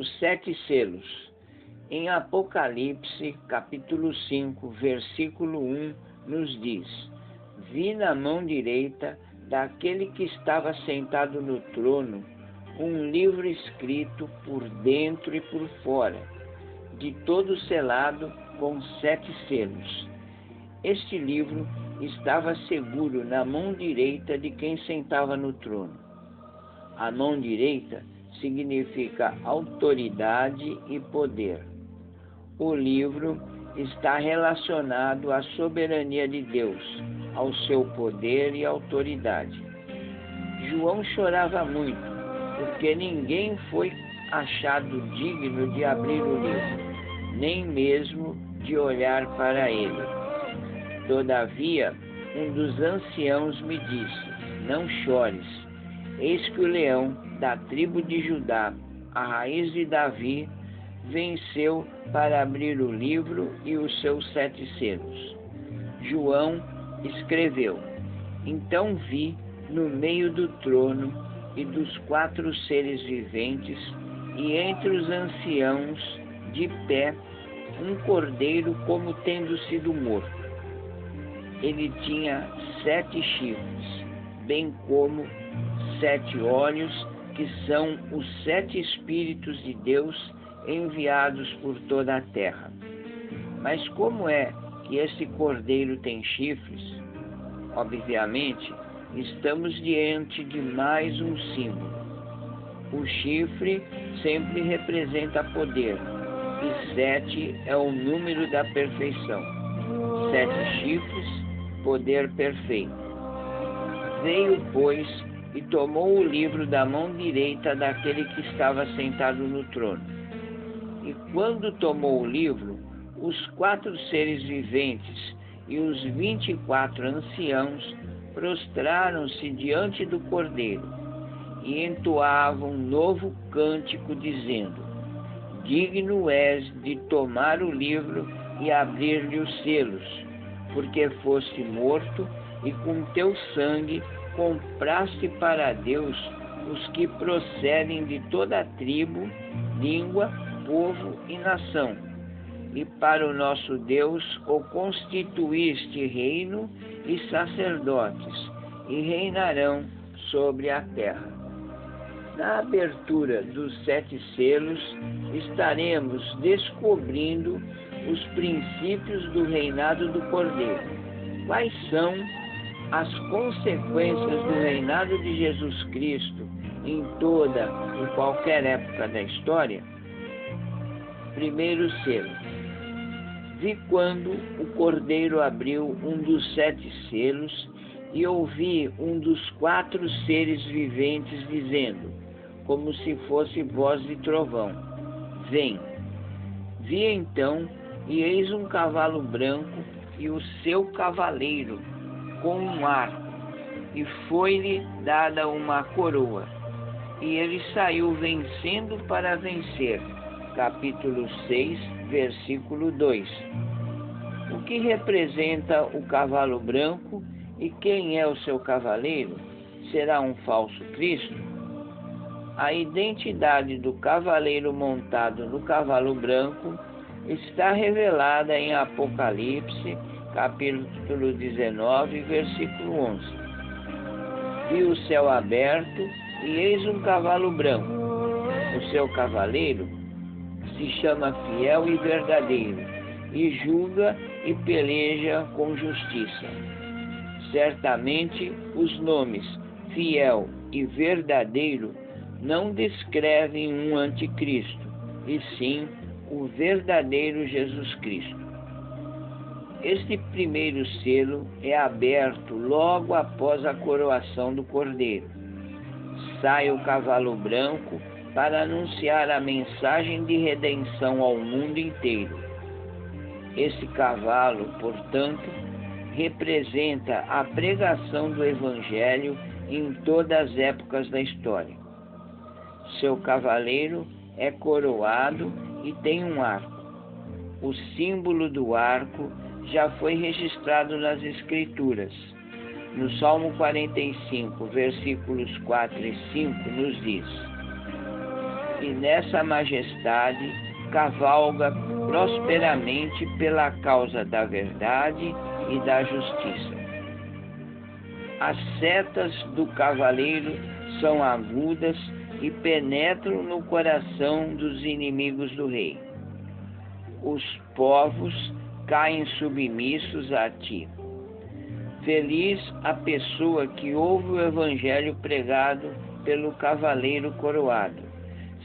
Os 7 selos. Em Apocalipse, capítulo 5, versículo 1, nos diz: Vi na mão direita daquele que estava sentado no trono um livro escrito por dentro e por fora, de todo selado com 7 selos. Este livro estava seguro na mão direita de quem sentava no trono. A mão direita significa autoridade e poder. O livro está relacionado à soberania de Deus, ao seu poder e autoridade. João chorava muito, porque ninguém foi achado digno de abrir o livro, nem mesmo de olhar para ele. Todavia, um dos anciãos me disse: Não chores, eis que o leão da tribo de Judá, a raiz de Davi, venceu para abrir o livro e os seus 7 selos. João escreveu: Então vi no meio do trono e dos 4 seres viventes e entre os anciãos de pé um cordeiro como tendo sido morto. Ele tinha 7 chifres, bem como 7 olhos, que são os 7 Espíritos de Deus enviados por toda a terra. Mas como é que esse cordeiro tem chifres? Obviamente, estamos diante de mais um símbolo. O chifre sempre representa poder, e 7 é o número da perfeição. 7 chifres, poder perfeito. Veio, pois, e tomou o livro da mão direita daquele que estava sentado no trono. E quando tomou o livro, os 4 seres viventes e os 24 anciãos prostraram-se diante do cordeiro e entoavam um novo cântico, dizendo: Digno és de tomar o livro e abrir-lhe os selos, porque foste morto e com teu sangue compraste para Deus os que procedem de toda a tribo, língua, povo e nação, e para o nosso Deus o constituíste reino e sacerdotes, e reinarão sobre a terra. Na abertura dos 7 selos, estaremos descobrindo os princípios do reinado do Cordeiro. Quais são as consequências do reinado de Jesus Cristo em toda e qualquer época da história? Primeiro selo. Vi quando o Cordeiro abriu um dos 7 selos e ouvi um dos 4 seres viventes dizendo, como se fosse voz de trovão: Vem. Vi então, e eis um cavalo branco e o seu cavaleiro com um arco, e foi-lhe dada uma coroa, e ele saiu vencendo para vencer. Capítulo 6, versículo 2. O que representa o cavalo branco e quem é o seu cavaleiro? Será um falso Cristo? A identidade do cavaleiro montado no cavalo branco está revelada em Apocalipse, capítulo 19, versículo 11. Vi o céu aberto e eis um cavalo branco. O seu cavaleiro se chama Fiel e Verdadeiro, e julga e peleja com justiça. Certamente os nomes Fiel e Verdadeiro não descrevem um anticristo, e sim o verdadeiro Jesus Cristo. Este primeiro selo é aberto logo após a coroação do Cordeiro. Sai o cavalo branco para anunciar a mensagem de redenção ao mundo inteiro. Esse cavalo, portanto, representa a pregação do Evangelho em todas as épocas da história. Seu cavaleiro é coroado e tem um arco. O símbolo do arco já foi registrado nas Escrituras. No Salmo 45, versículos 4 e 5, nos diz: e nessa majestade cavalga prosperamente pela causa da verdade e da justiça. As setas do cavaleiro são agudas e penetram no coração dos inimigos do rei. Os povos caem submissos a ti. Feliz a pessoa que ouve o evangelho pregado pelo cavaleiro coroado.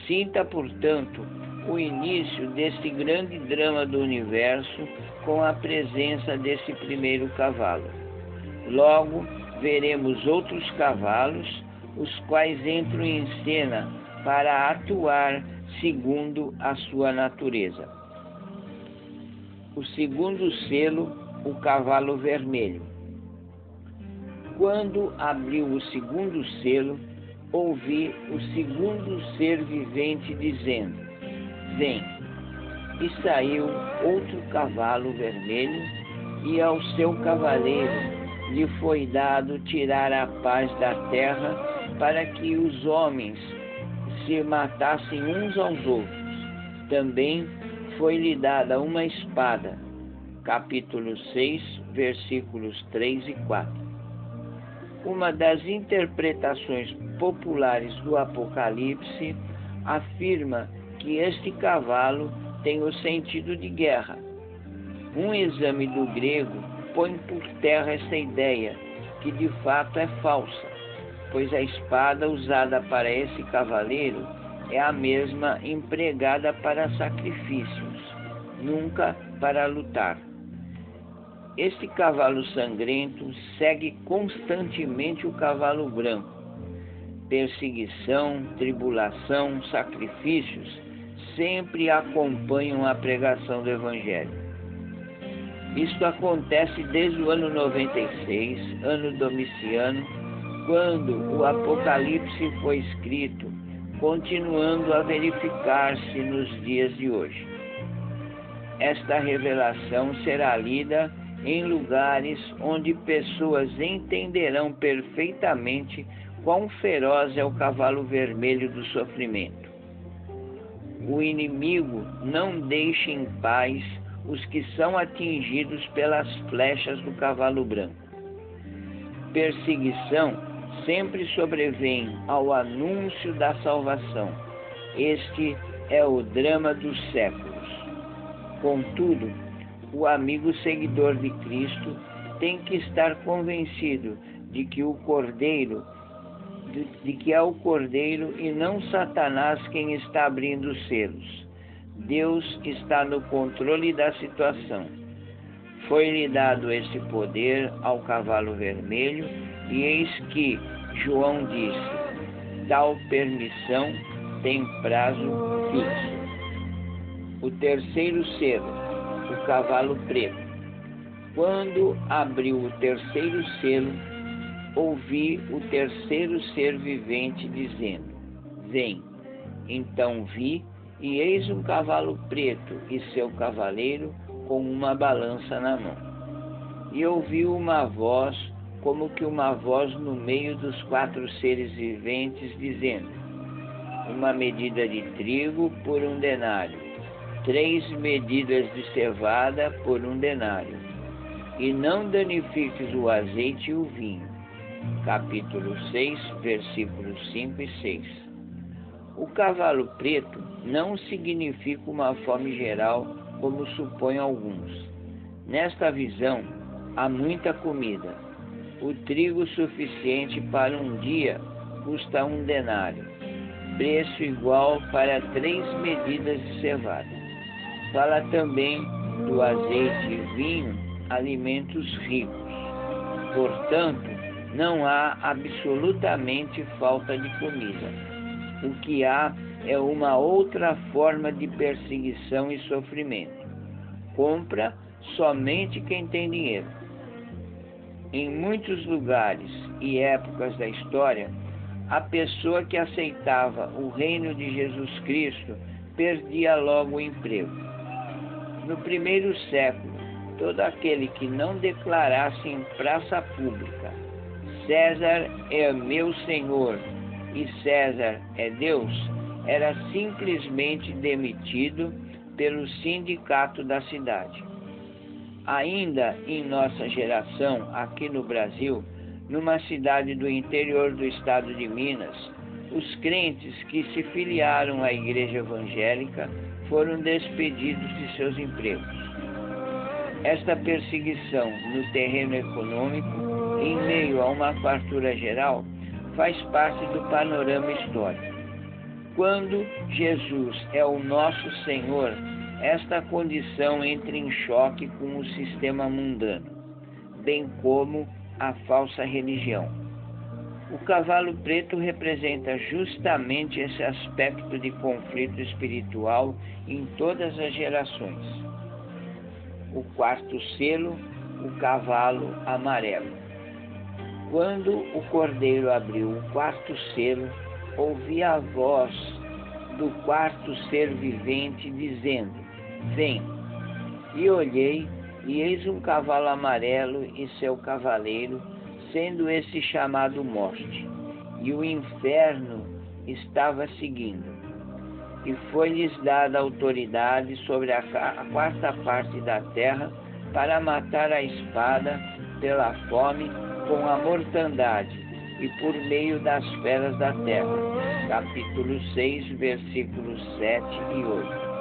Sinta, portanto, o início deste grande drama do universo com a presença desse primeiro cavalo. Logo, veremos outros cavalos, os quais entram em cena para atuar segundo a sua natureza. O segundo selo, o cavalo vermelho. Quando abriu o segundo selo, ouvi o segundo ser vivente dizendo: Vem. E saiu outro cavalo vermelho, e ao seu cavaleiro lhe foi dado tirar a paz da terra, para que os homens se matassem uns aos outros. Também foi-lhe dada uma espada. Capítulo 6, versículos 3 e 4. Uma das interpretações populares do Apocalipse afirma que este cavalo tem o sentido de guerra. Um exame do grego põe por terra essa ideia, que de fato é falsa, pois a espada usada para esse cavaleiro é a mesma empregada para sacrifícios, nunca para lutar. Este cavalo sangrento segue constantemente o cavalo branco. Perseguição, tribulação, sacrifícios sempre acompanham a pregação do Evangelho. Isto acontece desde o ano 96, ano Domiciano, quando o Apocalipse foi escrito, continuando a verificar-se nos dias de hoje. Esta revelação será lida em lugares onde pessoas entenderão perfeitamente quão feroz é o cavalo vermelho do sofrimento. O inimigo não deixa em paz os que são atingidos pelas flechas do cavalo branco. Perseguição sempre sobrevém ao anúncio da salvação. Este é o drama dos séculos. Contudo, o amigo seguidor de Cristo tem que estar convencido de que é o Cordeiro e não Satanás quem está abrindo os selos. Deus está no controle da situação. Foi-lhe dado esse poder ao cavalo vermelho, e eis que João disse: tal permissão tem prazo fixo. O terceiro selo, o cavalo preto. Quando abriu o terceiro selo, ouvi o terceiro ser vivente dizendo: Vem. Então vi, e eis um cavalo preto e seu cavaleiro com uma balança na mão. E ouvi uma voz, como que uma voz no meio dos quatro seres viventes, dizendo: uma medida de trigo por 1 denário, 3 medidas de cevada por 1 denário, e não danifiques o azeite e o vinho. Capítulo 6, versículos 5 e 6. O cavalo preto não significa uma fome geral, como supõem alguns. Nesta visão, há muita comida. O trigo suficiente para um dia custa 1 denário, preço igual para 3 medidas de cevada. Fala também do azeite e vinho, alimentos ricos. Portanto, não há absolutamente falta de comida. O que há é uma outra forma de perseguição e sofrimento. Compra somente quem tem dinheiro. Em muitos lugares e épocas da história, a pessoa que aceitava o reino de Jesus Cristo perdia logo o emprego. No primeiro século, todo aquele que não declarasse em praça pública: César é meu Senhor e César é Deus, era simplesmente demitido pelo sindicato da cidade. Ainda em nossa geração, aqui no Brasil, numa cidade do interior do estado de Minas, os crentes que se filiaram à igreja evangélica foram despedidos de seus empregos. Esta perseguição no terreno econômico, em meio a uma fartura geral, faz parte do panorama histórico. Quando Jesus é o nosso Senhor, esta condição entra em choque com o sistema mundano, bem como a falsa religião. O cavalo preto representa justamente esse aspecto de conflito espiritual em todas as gerações. O quarto selo, o cavalo amarelo. Quando o cordeiro abriu o quarto selo, ouvi a voz do quarto ser vivente dizendo: Vem. E olhei, e eis um cavalo amarelo e seu cavaleiro, sendo esse chamado Morte, e o inferno estava seguindo. E foi-lhes dada autoridade sobre a quarta parte da terra para matar a espada, pela fome, com a mortandade e por meio das feras da terra. Capítulo 6, versículos 7 e 8.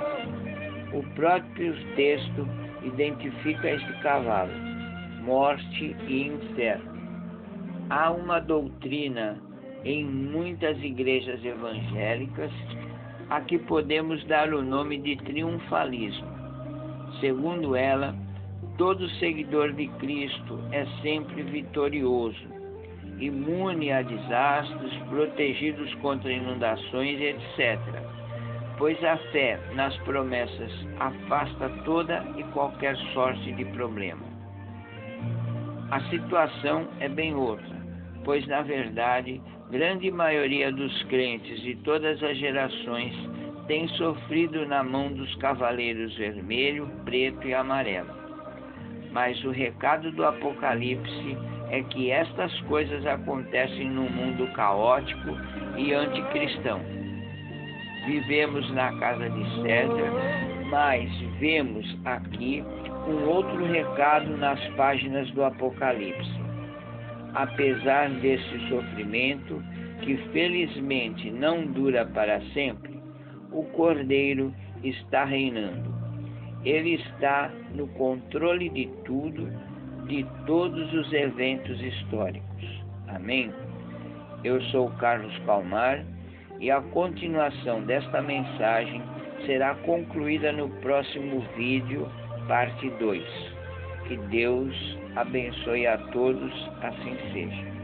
O próprio texto identifica este cavalo, morte e inferno. Há uma doutrina em muitas igrejas evangélicas a que podemos dar o nome de triunfalismo. Segundo ela, todo seguidor de Cristo é sempre vitorioso, imune a desastres, protegidos contra inundações, etc., pois a fé nas promessas afasta toda e qualquer sorte de problema. A situação é bem outra, pois, na verdade, grande maioria dos crentes de todas as gerações tem sofrido na mão dos cavaleiros vermelho, preto e amarelo. Mas o recado do Apocalipse é que estas coisas acontecem num mundo caótico e anticristão. Vivemos na casa de César, mas vemos aqui um outro recado nas páginas do Apocalipse. Apesar desse sofrimento, que felizmente não dura para sempre, o Cordeiro está reinando. Ele está no controle de tudo, de todos os eventos históricos. Amém? Eu sou Carlos Palmar e a continuação desta mensagem será concluída no próximo vídeo, parte 2. Que Deus abençoe a todos, assim seja.